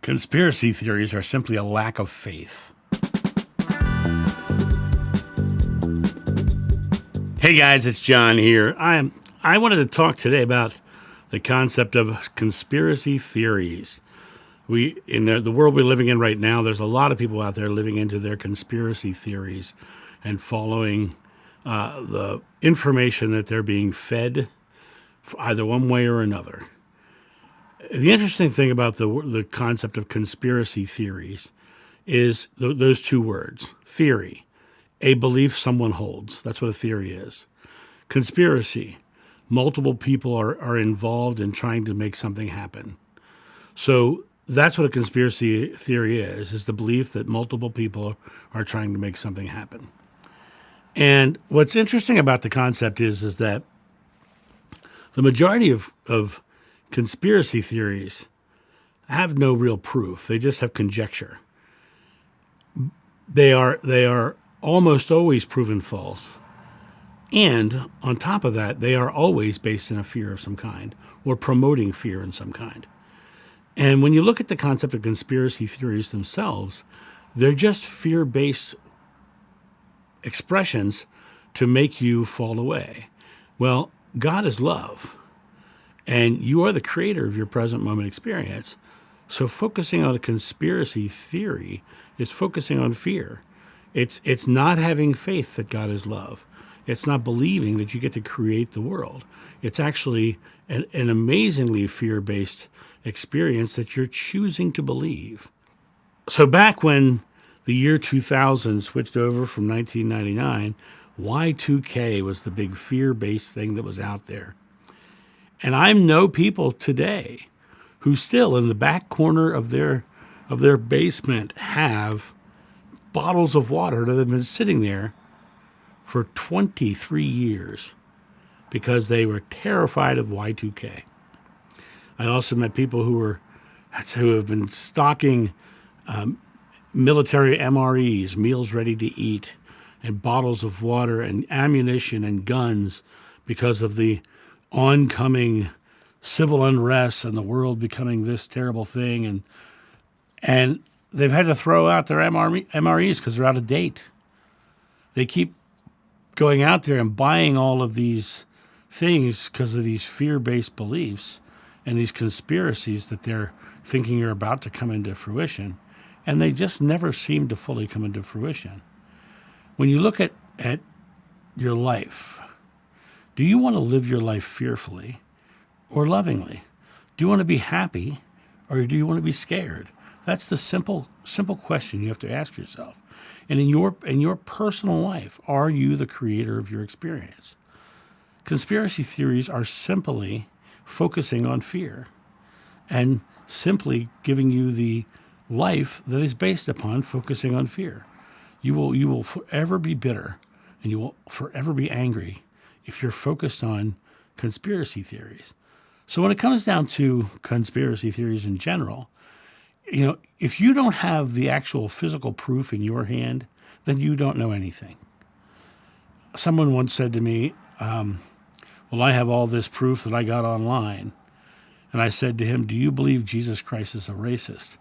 Conspiracy theories are simply a lack of faith. Hey guys, it's John here. I wanted to talk today about the concept of conspiracy theories. In the world we're living in right now, there's a lot of people out there living into their conspiracy theories and following the information that they're being fed, either one way or another. The interesting thing about the concept of conspiracy theories is those two words, theory, a belief someone holds. That's what a theory is. Conspiracy, multiple people are involved in trying to make something happen. So that's what a conspiracy theory is the belief that multiple people are trying to make something happen. And what's interesting about the concept is that the majority of conspiracy theories have no real proof. They just have conjecture. They are almost always proven false. And on top of that, they are always based in a fear of some kind or promoting fear in some kind. And when you look at the concept of conspiracy theories themselves, they're just fear-based expressions to make you fall away. Well, God is love. And you are the creator of your present moment experience. So focusing on a conspiracy theory is focusing on fear. It's not having faith that God is love. It's not believing that you get to create the world. It's actually an amazingly fear-based experience that you're choosing to believe. So back when the year 2000 switched over from 1999, Y2K was the big fear-based thing that was out there. And I know people today who still in the back corner of their basement have bottles of water that have been sitting there for 23 years because they were terrified of Y2K. I also met people who have been stocking military MREs, meals ready to eat, and bottles of water and ammunition and guns because of the oncoming civil unrest and the world becoming this terrible thing. And they've had to throw out their MREs because they're out of date. They keep going out there and buying all of these things because of these fear-based beliefs and these conspiracies that they're thinking are about to come into fruition. And they just never seem to fully come into fruition. When you look at your life, do you want to live your life fearfully or lovingly? Do you want to be happy or do you want to be scared? That's the simple question you have to ask yourself. And in your personal life, are you the creator of your experience? Conspiracy theories are simply focusing on fear and simply giving you the life that is based upon focusing on fear. You will forever be bitter and you will forever be angry if you're focused on conspiracy theories. So when it comes down to conspiracy theories in general, if you don't have the actual physical proof in your hand, then you don't know anything. Someone once said to me, well, I have all this proof that I got online. And I said to him, do you believe Jesus Christ is a racist?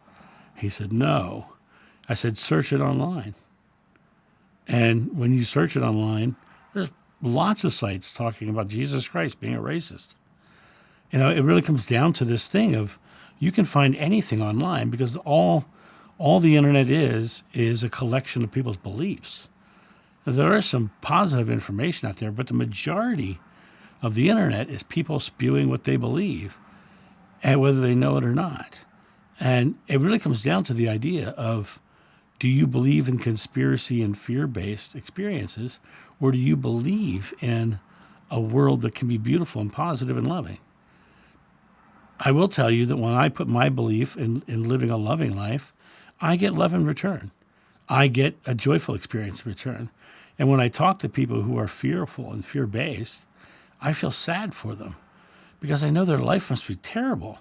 He said, no. I said, search it online. And when you search it online, there's lots of sites talking about Jesus Christ being a racist. It really comes down to this thing of you can find anything online because all the internet is a collection of people's beliefs. There is some positive information out there, but the majority of the internet is people spewing what they believe, and whether they know it or not. And it really comes down to the idea of, do you believe in conspiracy and fear-based experiences, or do you believe in a world that can be beautiful and positive and loving? I will tell you that when I put my belief in living a loving life, I get love in return. I get a joyful experience in return. And when I talk to people who are fearful and fear-based, I feel sad for them because I know their life must be terrible.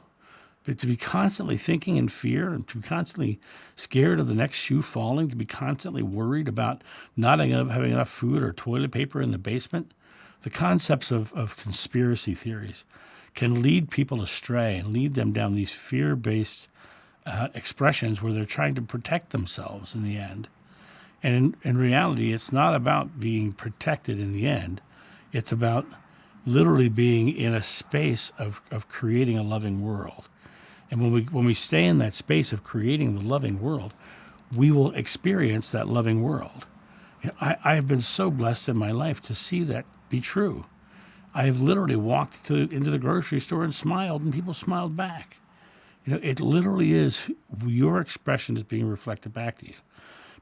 But to be constantly thinking in fear and to be constantly scared of the next shoe falling, to be constantly worried about not having enough food or toilet paper in the basement, the concepts of conspiracy theories can lead people astray and lead them down these fear-based expressions where they're trying to protect themselves in the end. And in reality, it's not about being protected in the end. It's about literally being in a space of creating a loving world. And when we stay in that space of creating the loving world, we will experience that loving world. I have been so blessed in my life to see that be true. I have literally walked into the grocery store and smiled, and people smiled back. It literally is your expression is being reflected back to you.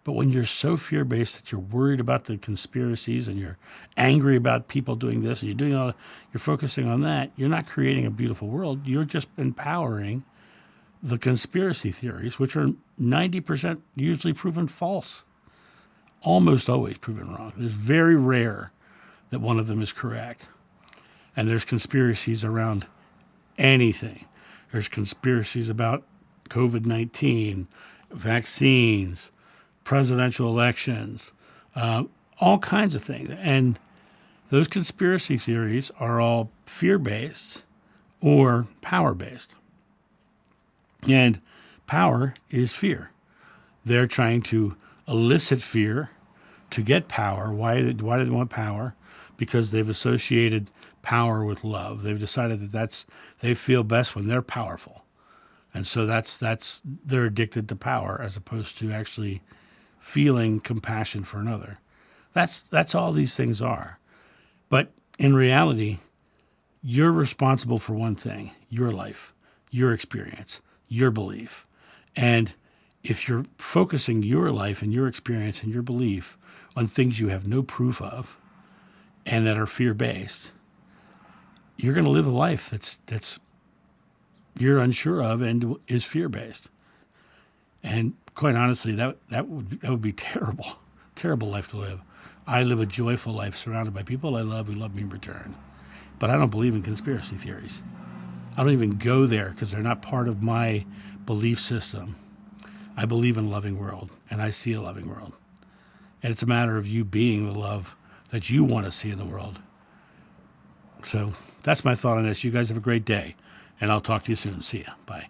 But when you're so fear-based that you're worried about the conspiracies and you're angry about people doing this and you're focusing on that, you're not creating a beautiful world. You're just empowering the conspiracy theories, which are 90% usually proven false, almost always proven wrong. It's very rare that one of them is correct. And there's conspiracies around anything. There's conspiracies about COVID-19, vaccines, presidential elections, all kinds of things. And those conspiracy theories are all fear-based or power-based. And power is fear. They're trying to elicit fear to get power. Why do they want power? Because they've associated power with love. They've decided that they feel best when they're powerful. And so they're addicted to power as opposed to actually feeling compassion for another. That's all these things are. But in reality, you're responsible for one thing: your life, your experience, your belief. And if you're focusing your life and your experience and your belief on things you have no proof of and that are fear-based, you're going to live a life that's you're unsure of and is fear-based. And quite honestly, that would be terrible life to live. I live a joyful life surrounded by people I love who love me in return. But I don't believe in conspiracy theories. I don't even go there because they're not part of my belief system. I believe in a loving world, and I see a loving world. And it's a matter of you being the love that you want to see in the world. So that's my thought on this. You guys have a great day, and I'll talk to you soon. See ya. Bye.